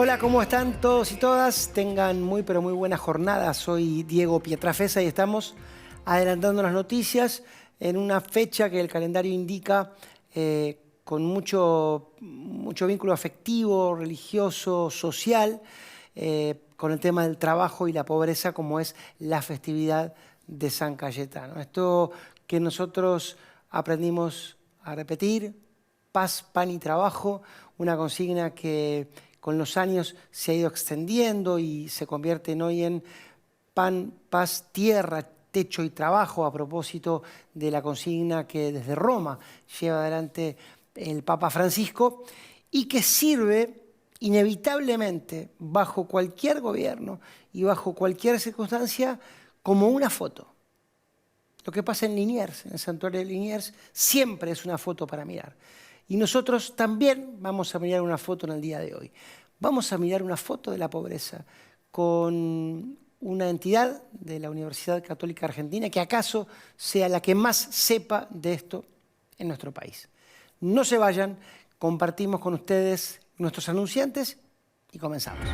Hola, ¿cómo están todos y todas? Tengan muy pero muy buena jornada. Soy Diego Pietrafesa y estamos adelantando las noticias en una fecha que el calendario indica con mucho vínculo afectivo, religioso, social, con el tema del trabajo y la pobreza, como es la festividad de San Cayetano. Esto que nosotros aprendimos a repetir, paz, pan y trabajo, una consigna que con los años se ha ido extendiendo y se convierte hoy en pan, paz, tierra, techo y trabajo, a propósito de la consigna que desde Roma lleva adelante el Papa Francisco y que sirve inevitablemente bajo cualquier gobierno y bajo cualquier circunstancia como una foto. Lo que pasa en Liniers, en el santuario de Liniers, siempre es una foto para mirar. Y nosotros también vamos a mirar una foto en el día de hoy. Vamos a mirar una foto de la pobreza con una entidad de la Universidad Católica Argentina que acaso sea la que más sepa de esto en nuestro país. No se vayan, compartimos con ustedes nuestros anunciantes y comenzamos.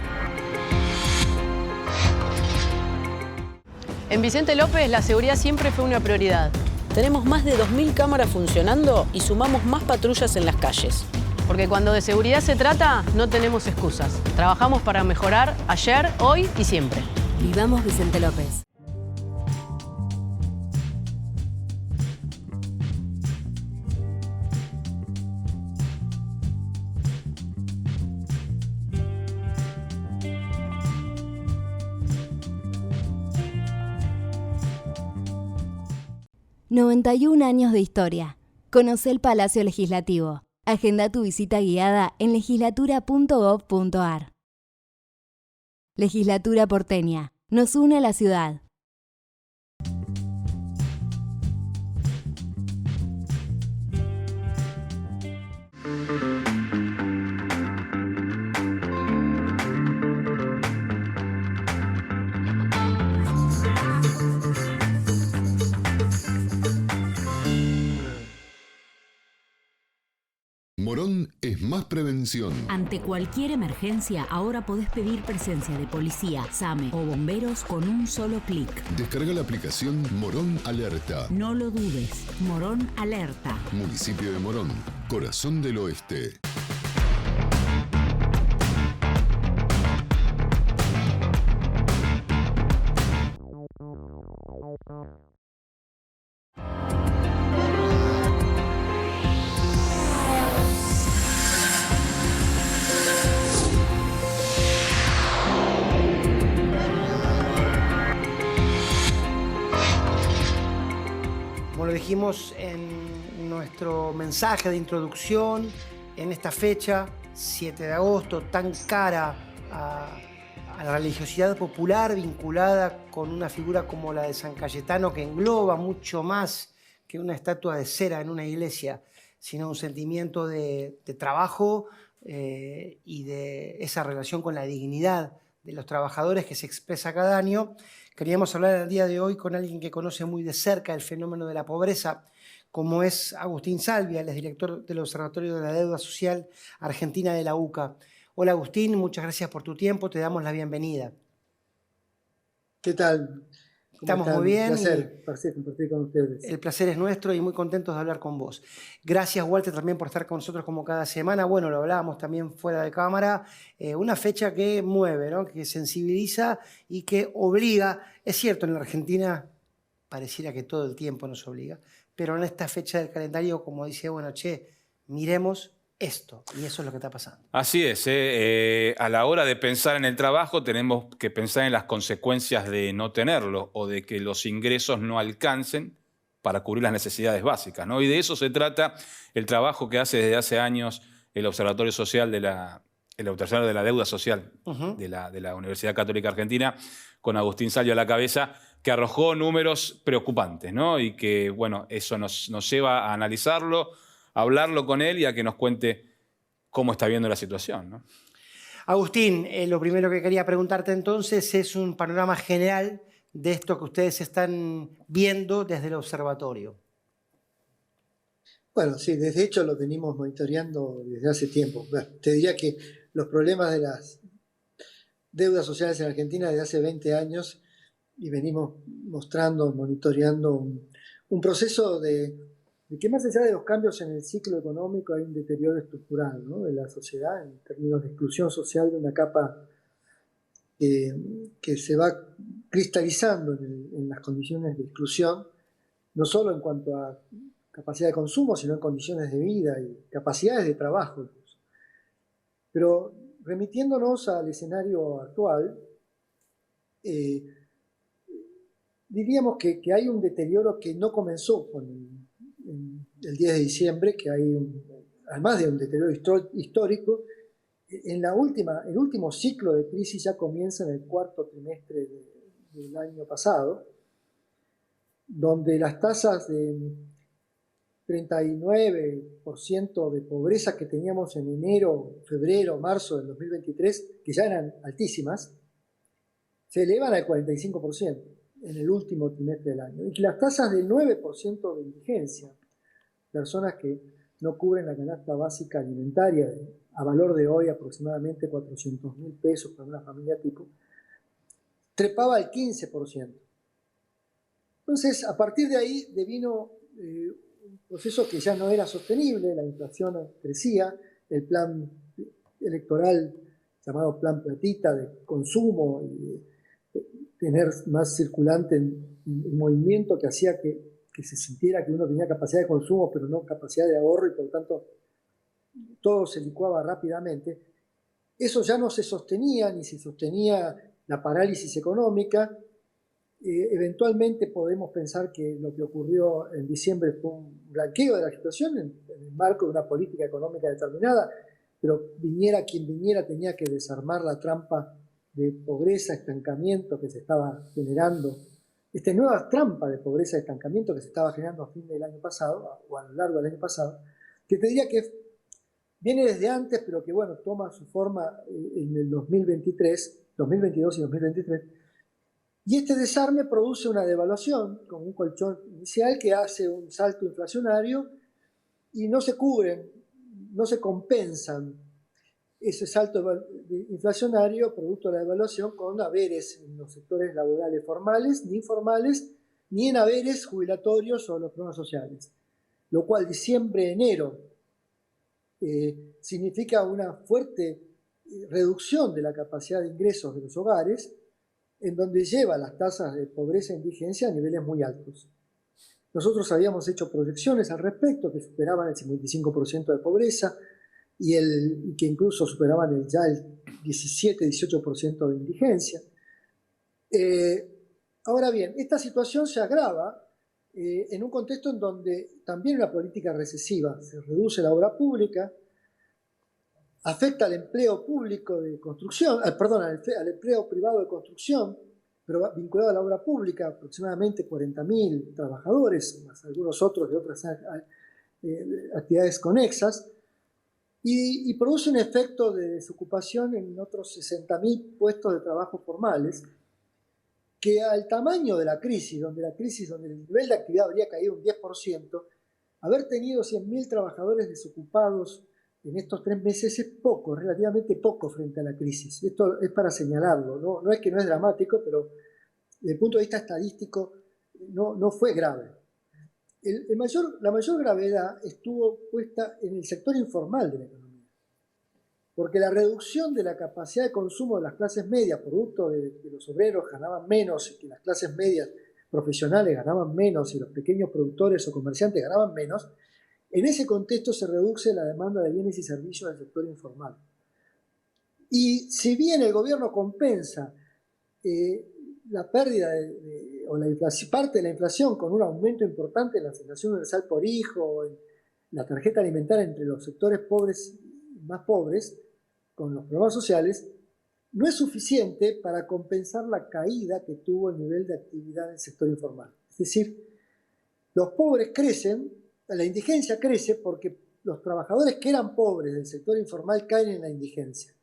En Vicente López la seguridad siempre fue una prioridad. Tenemos más de 2.000 cámaras funcionando y sumamos más patrullas en las calles. Porque cuando de seguridad se trata, no tenemos excusas. Trabajamos para mejorar ayer, hoy y siempre. Vivamos Vicente López. ...91 años de historia. Conoce el Palacio Legislativo. Agenda tu visita guiada en legislatura.gov.ar. Legislatura porteña. Nos une a la ciudad. Morón es más prevención. Ante cualquier emergencia, ahora podés pedir presencia de policía, SAME o bomberos con un solo clic. Descarga la aplicación Morón Alerta. No lo dudes. Morón Alerta. Municipio de Morón, corazón del oeste. Como lo dijimos en nuestro mensaje de introducción, en esta fecha, 7 de agosto, tan cara a la religiosidad popular vinculada con una figura como la de San Cayetano, que engloba mucho más que una estatua de cera en una iglesia, sino un sentimiento de trabajo y de esa relación con la dignidad de los trabajadores que se expresa cada año. Queríamos hablar el día de hoy con alguien que conoce muy de cerca el fenómeno de la pobreza, como es Agustín Salvia, él es director del Observatorio de la Deuda Social Argentina de la UCA. Hola Agustín, muchas gracias por tu tiempo, te damos la bienvenida. ¿Qué tal? Estamos muy bien. Un placer compartir con ustedes. El placer es nuestro y muy contentos de hablar con vos. Gracias, Walter, también por estar con nosotros como cada semana. Bueno, lo hablábamos también fuera de cámara. Una fecha que mueve, ¿no? Que sensibiliza y que obliga. Es cierto, en la Argentina pareciera que todo el tiempo nos obliga, pero en esta fecha del calendario, como dice, bueno, miremos esto, y eso es lo que está pasando. Así es, a la hora de pensar en el trabajo tenemos que pensar en las consecuencias de no tenerlo o de que los ingresos no alcancen para cubrir las necesidades básicas, ¿no? Y de eso se trata el trabajo que hace desde hace años el Observatorio Social el Observatorio de la Deuda Social de la Universidad Católica Argentina, con Agustín Salvia a la cabeza, que arrojó números preocupantes, ¿no? Y que, bueno, eso nos lleva a analizarlo, a hablarlo con él y a que nos cuente cómo está viendo la situación, ¿no? Agustín, lo primero que quería preguntarte entonces es un panorama general de esto que ustedes están viendo desde el observatorio. Bueno, sí, desde hecho lo venimos monitoreando desde hace tiempo. Bueno, te diría que los problemas deudas sociales en Argentina desde hace 20 años y venimos mostrando, monitoreando un proceso de que más allá de los cambios en el ciclo económico hay un deterioro estructural, ¿no?, de la sociedad en términos de exclusión social de una capa que se va cristalizando en las condiciones de exclusión, no solo en cuanto a capacidad de consumo, sino en condiciones de vida y capacidades de trabajo incluso. Pero remitiéndonos al escenario actual, diríamos que hay un deterioro que no comenzó con el 10 de diciembre, que hay además de un deterioro histórico, el último ciclo de crisis ya comienza en el cuarto trimestre del año pasado, donde las tasas de 39% de pobreza que teníamos en enero, febrero, marzo del 2023, que ya eran altísimas, se elevan al 45% en el último trimestre del año. Y que las tasas del 9% de indigencia, personas que no cubren la canasta básica alimentaria, a valor de hoy aproximadamente 400.000 pesos para una familia tipo, trepaba al 15%. Entonces, a partir de ahí devino un proceso que ya no era sostenible, la inflación crecía, el plan electoral llamado Plan Platita de consumo y tener más circulante en movimiento que hacía que se sintiera que uno tenía capacidad de consumo pero no capacidad de ahorro y por lo tanto todo se licuaba rápidamente. Eso ya no se sostenía, ni se sostenía la parálisis económica. Eventualmente podemos pensar que lo que ocurrió en diciembre fue un blanqueo de la situación en el marco de una política económica determinada, pero viniera quien viniera tenía que desarmar la trampa de pobreza, estancamiento que se estaba generando, esta nueva trampa de pobreza y estancamiento que se estaba generando a fin del año pasado, o a lo largo del año pasado, que te diría que viene desde antes, pero que bueno, toma su forma en el 2022 y 2023, y este desarme produce una devaluación, con un colchón inicial que hace un salto inflacionario y no se cubren, no se compensan ese salto inflacionario producto de la devaluación con haberes en los sectores laborales formales, ni informales, ni en haberes jubilatorios o los programas sociales. Lo cual diciembre-enero significa una fuerte reducción de la capacidad de ingresos de los hogares, en donde lleva las tasas de pobreza e indigencia a niveles muy altos. Nosotros habíamos hecho proyecciones al respecto que superaban el 55% de pobreza y que incluso superaban ya el 17-18% de indigencia. Ahora bien, esta situación se agrava en un contexto en donde también una política recesiva, se reduce la obra pública, afecta al empleo público de construcción, al empleo privado de construcción, pero vinculado a la obra pública, aproximadamente 40.000 trabajadores, más algunos otros de otras actividades conexas, y produce un efecto de desocupación en otros 60.000 puestos de trabajo formales, que al tamaño de la crisis, donde el nivel de actividad habría caído un 10%, haber tenido 100.000 trabajadores desocupados en estos 3 meses es poco, relativamente poco frente a la crisis. Esto es para señalarlo, no es que no es dramático, pero desde el punto de vista estadístico no fue grave. La mayor gravedad estuvo puesta en el sector informal de la economía, porque la reducción de la capacidad de consumo de las clases medias, producto de que los obreros ganaban menos y que las clases medias profesionales ganaban menos y los pequeños productores o comerciantes ganaban menos, en ese contexto se reduce la demanda de bienes y servicios del sector informal. Y si bien el gobierno compensa la pérdida o parte de la inflación con un aumento importante en la asignación universal por hijo, o en la tarjeta alimentaria entre los sectores pobres y más pobres, con los programas sociales, no es suficiente para compensar la caída que tuvo el nivel de actividad del sector informal. Es decir, los pobres crecen, la indigencia crece porque los trabajadores que eran pobres del sector informal caen en la indigencia,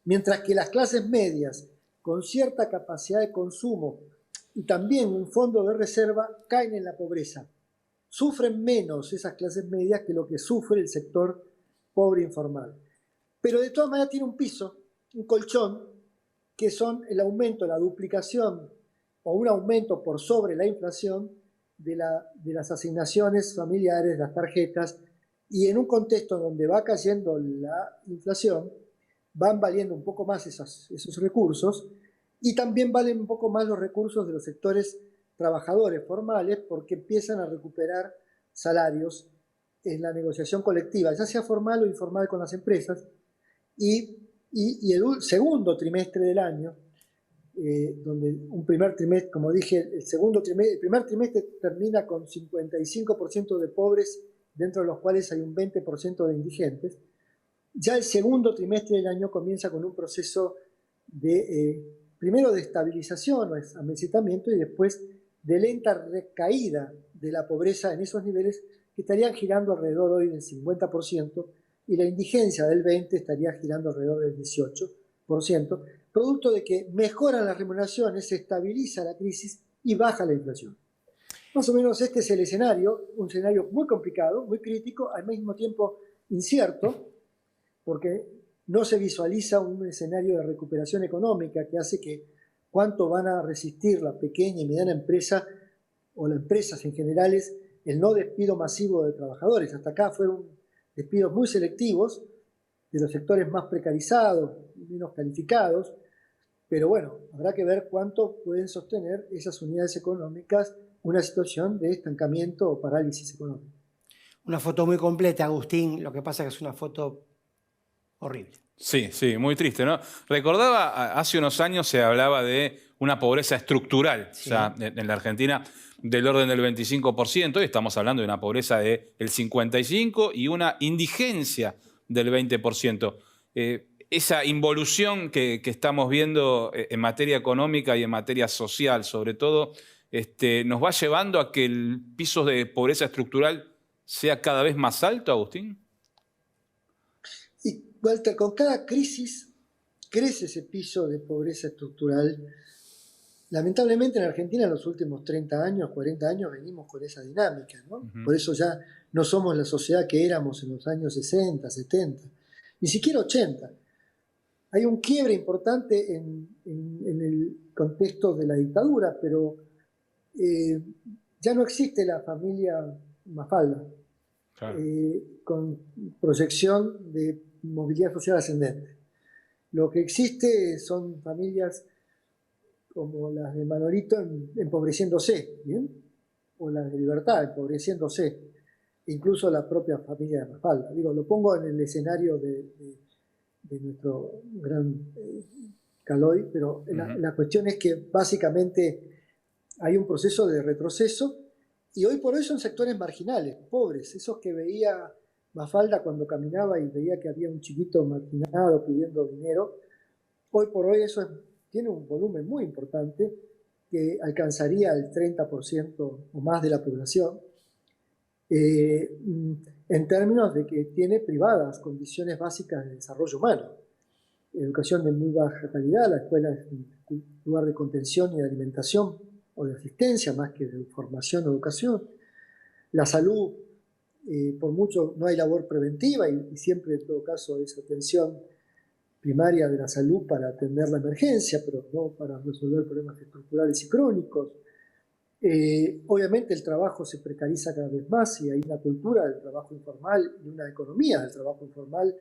mientras que las clases medias, con cierta capacidad de consumo y también un fondo de reserva, caen en la pobreza. Sufren menos esas clases medias que lo que sufre el sector pobre informal. Pero de todas maneras tiene un piso, un colchón, que son el aumento, la duplicación o un aumento por sobre la inflación de las asignaciones familiares, las tarjetas, y en un contexto donde va cayendo la inflación, van valiendo un poco más esos recursos, y también valen un poco más los recursos de los sectores trabajadores formales, porque empiezan a recuperar salarios en la negociación colectiva, ya sea formal o informal con las empresas, y el segundo trimestre del año, donde un primer trimestre, como dije, el primer trimestre termina con 55% de pobres, dentro de los cuales hay un 20% de indigentes. Ya el segundo trimestre del año comienza con un proceso primero de estabilización o amesetamiento, y después de lenta recaída de la pobreza en esos niveles que estarían girando alrededor hoy del 50%, y la indigencia del 20% estaría girando alrededor del 18%, producto de que mejoran las remuneraciones, se estabiliza la crisis y baja la inflación. Más o menos este es el escenario, un escenario muy complicado, muy crítico, al mismo tiempo incierto, porque no se visualiza un escenario de recuperación económica que hace que cuánto van a resistir la pequeña y mediana empresa o las empresas en general el no despido masivo de trabajadores. Hasta acá fueron despidos muy selectivos de los sectores más precarizados, menos calificados, pero bueno, habrá que ver cuánto pueden sostener esas unidades económicas una situación de estancamiento o parálisis económica. Una foto muy completa, Agustín, lo que pasa es que es una foto horrible. Sí, sí, muy triste, ¿no? Recordaba, hace unos años se hablaba de una pobreza estructural, Sí. o sea, en la Argentina del orden del 25%, y estamos hablando de una pobreza del 55% y una indigencia del 20%. Esa involución que estamos viendo en materia económica y en materia social, sobre todo, nos va llevando a que el piso de pobreza estructural sea cada vez más alto, Agustín. Y Walter, con cada crisis crece ese piso de pobreza estructural. Lamentablemente en Argentina en los últimos 30 años, 40 años venimos con esa dinámica, ¿no? Por eso ya no somos la sociedad que éramos en los años 60, 70, ni siquiera 80. Hay un quiebre importante en el contexto de la dictadura, pero ya no existe la familia Mafalda, claro, con proyección de movilidad social ascendente. Lo que existe son familias como las de Manolito empobreciéndose, ¿bien? O las de Libertad empobreciéndose, incluso la propia familia de Mafalda. Digo, lo pongo en el escenario de nuestro gran Caloi, pero la cuestión es que básicamente hay un proceso de retroceso, y hoy por hoy son sectores marginales, pobres, esos que veía Mafalda cuando caminaba y veía que había un chiquito marginado pidiendo dinero. Hoy por hoy eso tiene un volumen muy importante que alcanzaría el 30% o más de la población, en términos de que tiene privadas condiciones básicas de desarrollo humano. Educación de muy baja calidad, la escuela es un lugar de contención y de alimentación o de asistencia más que de formación o educación. La salud, por mucho no hay labor preventiva y siempre en todo caso es atención primaria de la salud para atender la emergencia, pero no para resolver problemas estructurales y crónicos. Obviamente el trabajo se precariza cada vez más y hay una cultura del trabajo informal y una economía del trabajo informal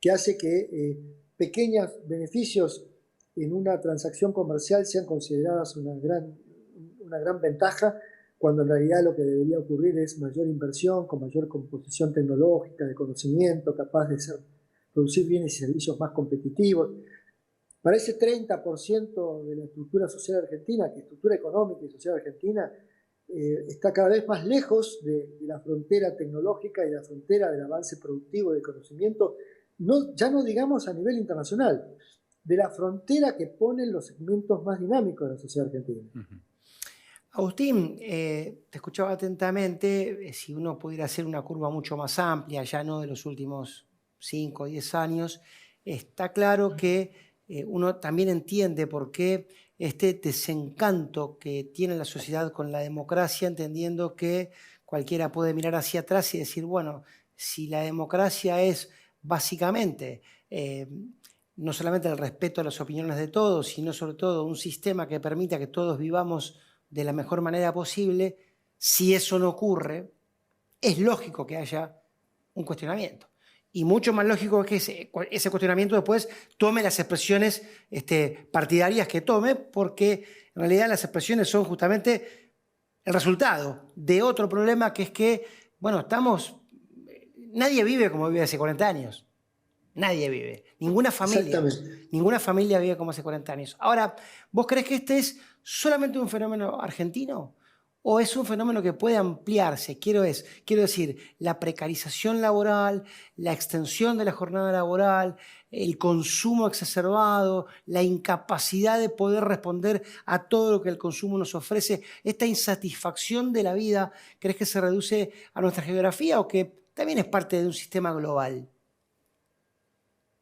que hace que pequeños beneficios en una transacción comercial sean consideradas una gran ventaja, cuando en realidad lo que debería ocurrir es mayor inversión, con mayor composición tecnológica, de conocimiento, capaz de producir bienes y servicios más competitivos. Para ese 30% de la estructura social argentina, que estructura económica y social argentina, está cada vez más lejos de la frontera tecnológica y de la frontera del avance productivo y del conocimiento, ya no digamos a nivel internacional, de la frontera que ponen los segmentos más dinámicos de la sociedad argentina. Agustín, te escuchaba atentamente. Si uno pudiera hacer una curva mucho más amplia, ya no de los últimos 5 o 10 años, está claro que uno también entiende por qué este desencanto que tiene la sociedad con la democracia, entendiendo que cualquiera puede mirar hacia atrás y decir, bueno, si la democracia es básicamente no solamente el respeto a las opiniones de todos, sino sobre todo un sistema que permita que todos vivamos de la mejor manera posible, si eso no ocurre, es lógico que haya un cuestionamiento. Y mucho más lógico es que ese cuestionamiento después tome las expresiones partidarias que tome, porque en realidad las expresiones son justamente el resultado de otro problema, que es que, bueno, nadie vive como vive hace 40 años. Nadie vive. Ninguna familia vive como hace 40 años. Ahora, ¿vos crees que este es solamente un fenómeno argentino? ¿O es un fenómeno que puede ampliarse? Quiero decir, la precarización laboral, la extensión de la jornada laboral, el consumo exacerbado, la incapacidad de poder responder a todo lo que el consumo nos ofrece, esta insatisfacción de la vida, ¿crees que se reduce a nuestra geografía o que también es parte de un sistema global?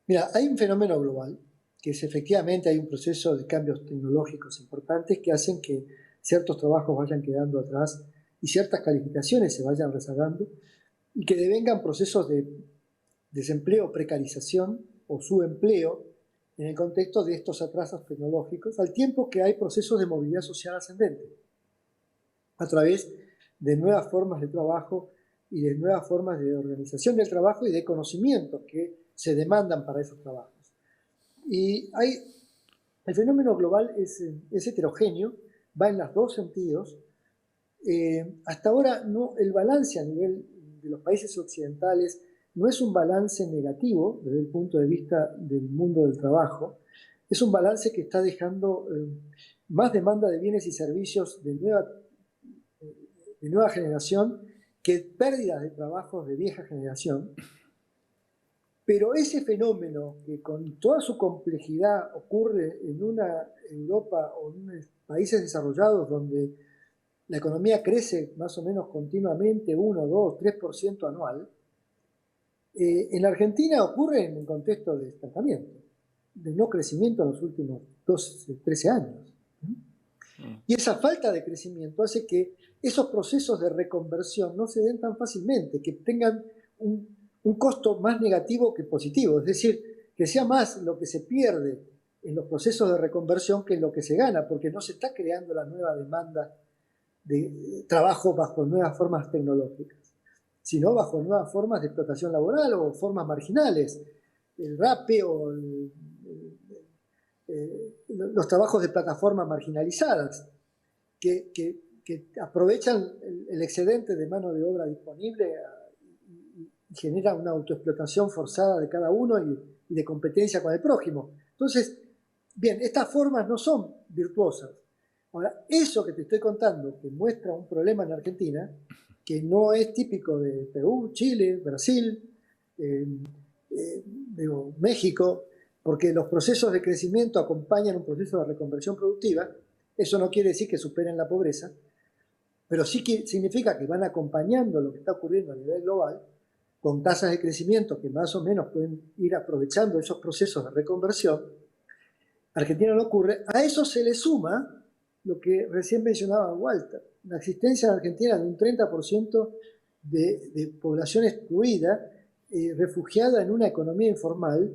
Mira, hay un fenómeno global, que es efectivamente hay un proceso de cambios tecnológicos importantes que hacen que ciertos trabajos vayan quedando atrás y ciertas calificaciones se vayan rezagando y que devengan procesos de desempleo, precarización o subempleo en el contexto de estos atrasos tecnológicos, al tiempo que hay procesos de movilidad social ascendente a través de nuevas formas de trabajo y de nuevas formas de organización del trabajo y de conocimientos que se demandan para esos trabajos. Y el fenómeno global es heterogéneo, va en los dos sentidos. Hasta ahora el balance a nivel de los países occidentales no es un balance negativo desde el punto de vista del mundo del trabajo, es un balance que está dejando más demanda de bienes y servicios de nueva generación que pérdidas de trabajos de vieja generación. Pero ese fenómeno que con toda su complejidad ocurre en una Europa o en unos países desarrollados donde la economía crece más o menos continuamente 1, 2, 3% anual, en la Argentina ocurre en un contexto de estancamiento, de no crecimiento en los últimos 12, 13 años. Y esa falta de crecimiento hace que esos procesos de reconversión no se den tan fácilmente, que tengan un costo más negativo que positivo, es decir, que sea más lo que se pierde en los procesos de reconversión que en lo que se gana, porque no se está creando la nueva demanda de trabajo bajo nuevas formas tecnológicas, sino bajo nuevas formas de explotación laboral o formas marginales, el rape o los trabajos de plataformas marginalizadas, que aprovechan el excedente de mano de obra disponible y genera una autoexplotación forzada de cada uno y de competencia con el prójimo. Entonces, bien, estas formas no son virtuosas. Ahora, eso que te estoy contando, que muestra un problema en Argentina, que no es típico de Perú, Chile, Brasil, México, porque los procesos de crecimiento acompañan un proceso de reconversión productiva. Eso no quiere decir que superen la pobreza, pero sí que significa que van acompañando lo que está ocurriendo a nivel global, con tasas de crecimiento que más o menos pueden ir aprovechando esos procesos de reconversión. Argentina no ocurre. A eso se le suma lo que recién mencionaba Walter, la existencia en Argentina de un 30% de población excluida, refugiada en una economía informal,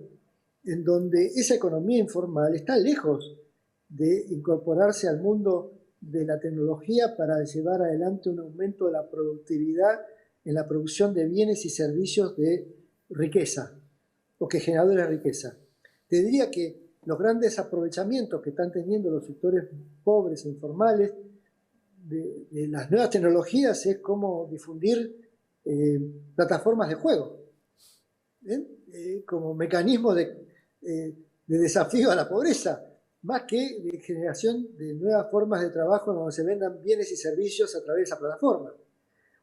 en donde esa economía informal está lejos de incorporarse al mundo de la tecnología para llevar adelante un aumento de la productividad en la producción de bienes y servicios de riqueza, o que generadores de riqueza. Te diría que los grandes aprovechamientos que están teniendo los sectores pobres e informales de las nuevas tecnologías es como difundir plataformas de juego, como mecanismo de desafío a la pobreza, más que de generación de nuevas formas de trabajo donde se vendan bienes y servicios a través de esa plataforma.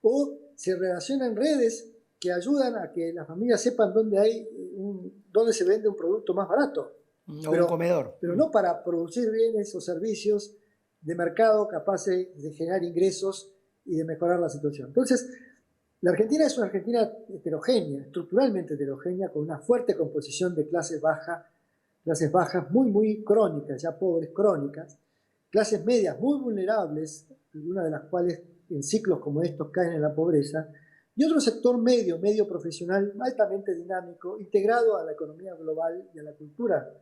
O se relacionan redes que ayudan a que las familias sepan dónde se vende un producto más barato. O un comedor. Pero no para producir bienes o servicios de mercado capaces de generar ingresos y de mejorar la situación. Entonces, la Argentina es una Argentina heterogénea, estructuralmente heterogénea, con una fuerte composición de clases bajas muy, muy crónicas, ya pobres crónicas, clases medias muy vulnerables, algunas de las cuales en ciclos como estos caen en la pobreza, y otro sector medio profesional, altamente dinámico, integrado a la economía global y a la cultura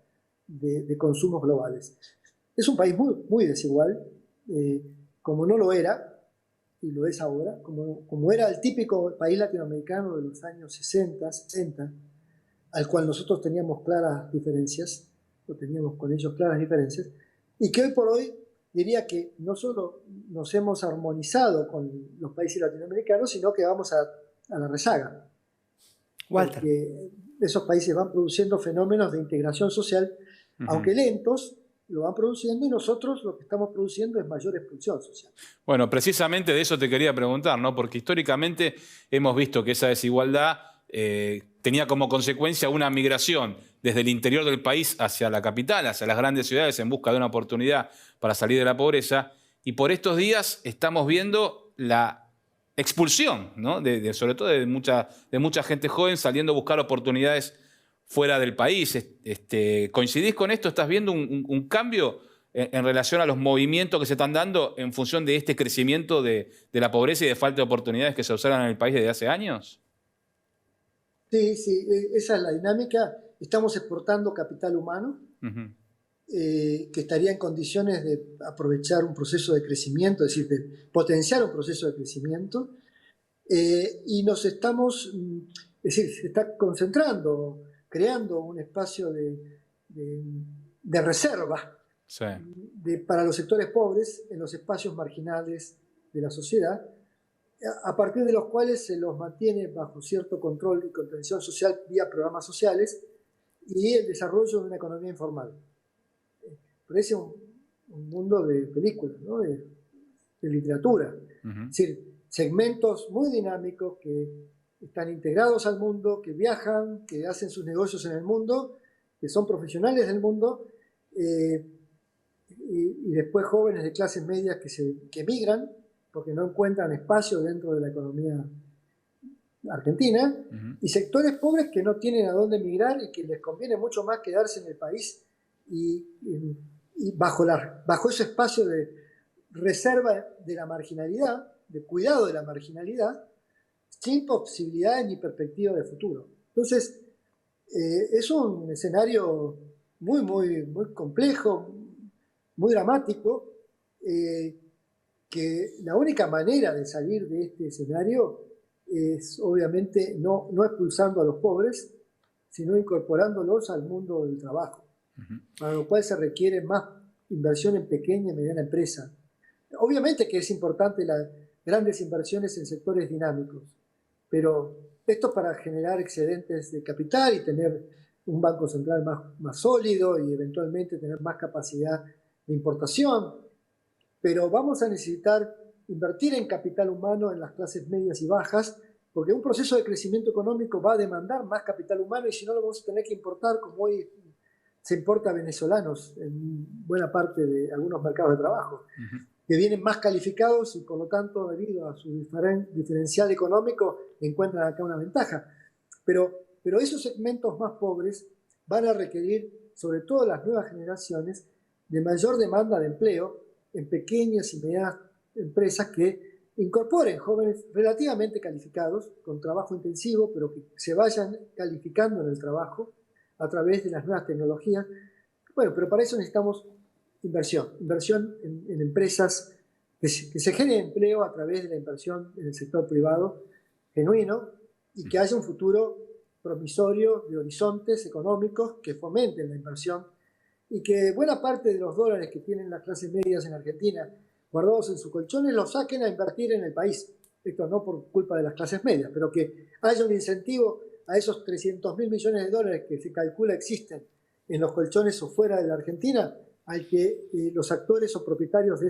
de consumos globales. Es un país muy desigual, como no lo era, y lo es ahora, como era el típico país latinoamericano de los años 60, 70, al cual nosotros teníamos claras diferencias, o teníamos con ellos claras diferencias, y que hoy por hoy diría que no solo nos hemos armonizado con los países latinoamericanos, sino que vamos a la rezaga. Walter. Porque esos países van produciendo fenómenos de integración social, aunque lentos, lo van produciendo, y nosotros lo que estamos produciendo es mayor expulsión social. Bueno, precisamente de eso te quería preguntar, ¿no? Porque históricamente hemos visto que esa desigualdad tenía como consecuencia una migración desde el interior del país hacia la capital, hacia las grandes ciudades, en busca de una oportunidad para salir de la pobreza. Y por estos días estamos viendo la expulsión, ¿no? Sobre todo de mucha gente joven saliendo a buscar oportunidades fuera del país. ¿Coincidís con esto? ¿Estás viendo un cambio en relación a los movimientos que se están dando en función de este crecimiento de la pobreza y de falta de oportunidades que se observan en el país desde hace años? Sí, esa es la dinámica. Estamos exportando capital humano que estaría en condiciones de aprovechar un proceso de crecimiento, es decir, de potenciar un proceso de crecimiento, y nos estamos, es decir, se está concentrando, creando un espacio de reserva para los sectores pobres en los espacios marginales de la sociedad, a partir de los cuales se los mantiene bajo cierto control y contención social vía programas sociales y el desarrollo de una economía informal. Parece un mundo de películas, ¿no? de literatura. Es decir, segmentos muy dinámicos que están integrados al mundo, que viajan, que hacen sus negocios en el mundo, que son profesionales del mundo, y después jóvenes de clases medias que emigran porque no encuentran espacio dentro de la economía argentina, y sectores pobres que no tienen a dónde emigrar y que les conviene mucho más quedarse en el país y bajo ese espacio de reserva de la marginalidad, de cuidado de la marginalidad, sin posibilidades ni perspectiva de futuro. Entonces, es un escenario muy complejo, muy dramático, que la única manera de salir de este escenario es obviamente no expulsando a los pobres, sino incorporándolos al mundo del trabajo, para lo cual se requiere más inversión en pequeña y mediana empresa. Obviamente que es importante las grandes inversiones en sectores dinámicos, pero esto para generar excedentes de capital y tener un banco central más sólido y eventualmente tener más capacidad de importación. Pero vamos a necesitar invertir en capital humano en las clases medias y bajas, porque un proceso de crecimiento económico va a demandar más capital humano, y si no lo vamos a tener que importar, como hoy se importa a venezolanos en buena parte de algunos mercados de trabajo, que vienen más calificados y por lo tanto, debido a su diferencial económico, encuentran acá una ventaja. Pero esos segmentos más pobres van a requerir, sobre todo las nuevas generaciones, de mayor demanda de empleo en pequeñas y medianas empresas que incorporen jóvenes relativamente calificados, con trabajo intensivo, pero que se vayan calificando en el trabajo a través de las nuevas tecnologías. Bueno, pero para eso necesitamos inversión en empresas que se genere empleo a través de la inversión en el sector privado genuino, y que haya un futuro promisorio de horizontes económicos que fomenten la inversión, y que buena parte de los dólares que tienen las clases medias en Argentina guardados en sus colchones los saquen a invertir en el país. Esto no por culpa de las clases medias, pero que haya un incentivo a esos 300.000 millones de dólares que se calcula existen en los colchones o fuera de la Argentina, al que los actores o propietarios de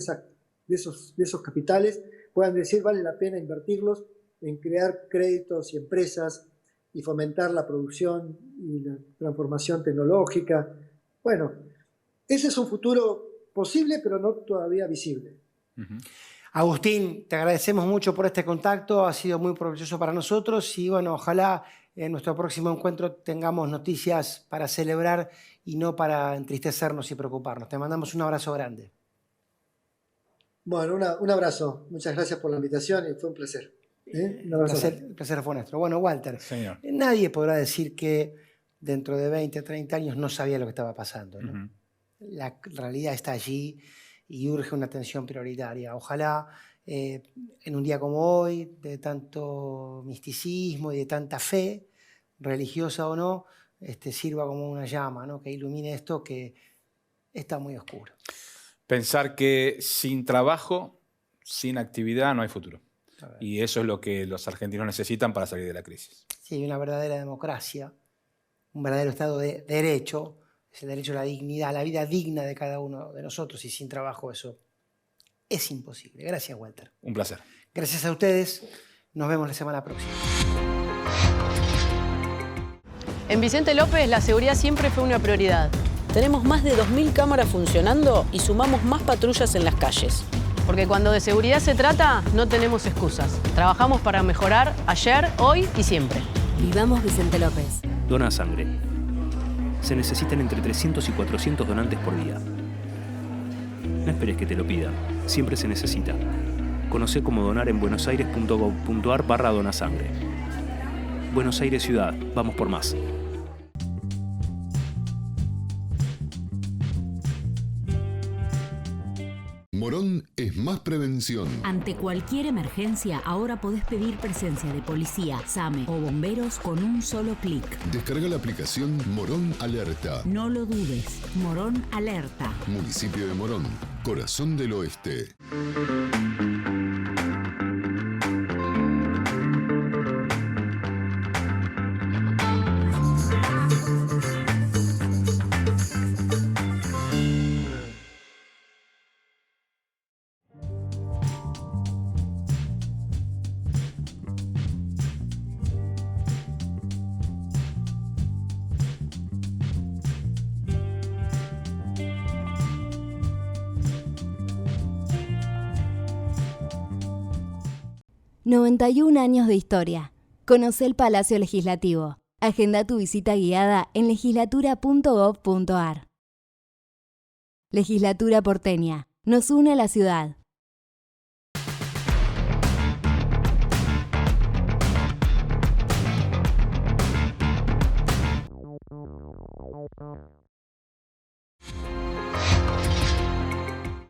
esos capitales puedan decir vale la pena invertirlos en crear créditos y empresas y fomentar la producción y la transformación tecnológica. Bueno, ese es un futuro posible, pero no todavía visible. Agustín, te agradecemos mucho por este contacto, ha sido muy provechoso para nosotros, y bueno, ojalá en nuestro próximo encuentro tengamos noticias para celebrar y no para entristecernos y preocuparnos. Te mandamos un abrazo grande. Bueno, un abrazo. Muchas gracias por la invitación y fue un placer. Un abrazo. El placer fue nuestro. Bueno, Walter, Señor. nadie podrá decir que dentro de 20, 30 años no sabía lo que estaba pasando, ¿no? Ujú. La realidad está allí y urge una atención prioritaria. Ojalá en un día como hoy, de tanto misticismo y de tanta fe, religiosa o no, sirva como una llama, ¿no? Que ilumine esto que está muy oscuro. Pensar que sin trabajo, sin actividad, no hay futuro. A ver. Y eso es lo que los argentinos necesitan para salir de la crisis. Sí, una verdadera democracia, un verdadero Estado de derecho, es el derecho a la dignidad, a la vida digna de cada uno de nosotros, y sin trabajo eso es imposible. Gracias, Walter. Un placer. Gracias a ustedes. Nos vemos la semana próxima. En Vicente López la seguridad siempre fue una prioridad. Tenemos más de 2.000 cámaras funcionando y sumamos más patrullas en las calles. Porque cuando de seguridad se trata, no tenemos excusas. Trabajamos para mejorar ayer, hoy y siempre. Vivamos Vicente López. Dona sangre. Se necesitan entre 300 y 400 donantes por día. No esperes que te lo pidan. Siempre se necesita. Conocé cómo donar en buenosaires.gov.ar/donasangre. Buenos Aires Ciudad. Vamos por más. Morón es más prevención. Ante cualquier emergencia, ahora podés pedir presencia de policía, SAME o bomberos con un solo clic. Descarga la aplicación Morón Alerta. No lo dudes. Morón Alerta. Municipio de Morón, corazón del oeste. ...91 años de historia. Conoce el Palacio Legislativo. Agenda tu visita guiada en legislatura.gov.ar. Legislatura porteña. Nos une a la ciudad.